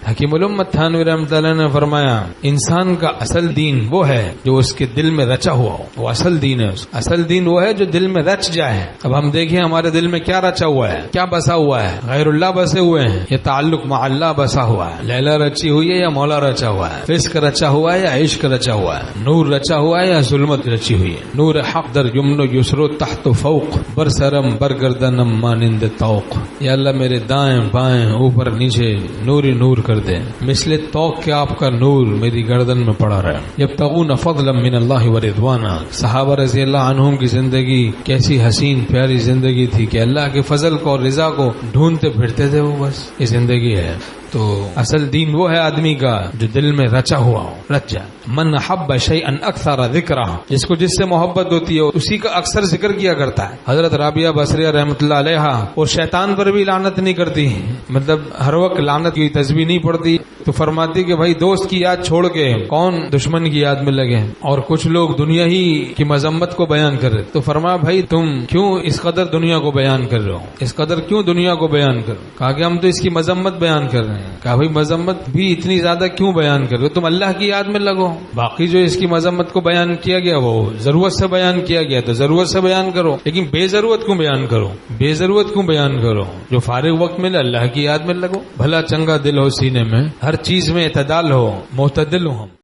حکیم الامت تھانوی رحمۃ اللہ نے فرمایا انسان کا اصل دین وہ ہے جو اس کے دل میں رچا ہوا ہو، وہ اصل دین ہے. اصل دین وہ ہے جو دل میں رچ جائے. اب ہم دیکھیں ہمارے دل میں کیا رچا ہوا ہے، کیا بسا ہوا ہے. غیر اللہ بسے ہوئے ہیں یا تعلق مع اللہ بسا ہوا ہے. لیلا رچی ہوئی ہے یا مولا رچا ہوا ہے. فسق رچا ہوا ہے یا عشق رچا ہوا ہے. نور رچا ہوا ہے یا ظلمت رچی ہوئی ہے. نور حق در یمن و یسر تحت و فوق برسرم برگردنم مانند توق. یا اللہ میرے دائیں بائیں اوپر نیچے نوری نور کر دے، مثل توق کے آپ کا نور میری گردن میں پڑا رہے. یبتغون فضلا من اللہ ورضوانا. صحابہ رضی اللہ عنہم کی زندگی کیسی حسین پیاری زندگی تھی کہ اللہ کے فضل کو اور رضا کو ڈھونڈتے پھرتے تھے. وہ بس یہ زندگی ہے. تو اصل دین وہ ہے آدمی کا جو دل میں رچا ہوا ہو، رچ جائے. من حب شیئا اکثر ذکرہ، جس کو جس سے محبت ہوتی ہے اسی کا اکثر ذکر کیا کرتا ہے. حضرت رابعہ بصریہ رحمۃ اللہ علیہا اور شیطان پر بھی لعنت نہیں کرتی، مطلب ہر وقت لعنت کی تسبیح نہیں پڑتی. تو فرماتی کہ بھائی دوست کی یاد چھوڑ کے کون دشمن کی یاد میں لگے. اور کچھ لوگ دنیا ہی کی مذمت کو بیان کر رہے. تو فرمایا بھائی تم کیوں اس قدر دنیا کو بیان کر رہے ہو، اس قدر کیوں دنیا کو بیان کر رہے ہو. کہا کہ ہم تو اس کی مذمت بیان کر رہے ہیں. کہا بھائی مذمت بھی اتنی زیادہ کیوں بیان کر رہے ہو، تم اللہ کی یاد میں لگو. باقی جو اس کی مذمت کو بیان کیا گیا وہ ضرورت سے بیان کیا گیا تو ضرورت سے بیان کرو، لیکن بے ضرورت کیوں بیان کرو، بے ضرورت کیوں بیان کرو. جو فارغ وقت ملے اللہ کی یاد میں لگو. بھلا چنگا دل ہو سینے میں، ہر چیز میں اعتدال ہو، معتدل ہو ہم.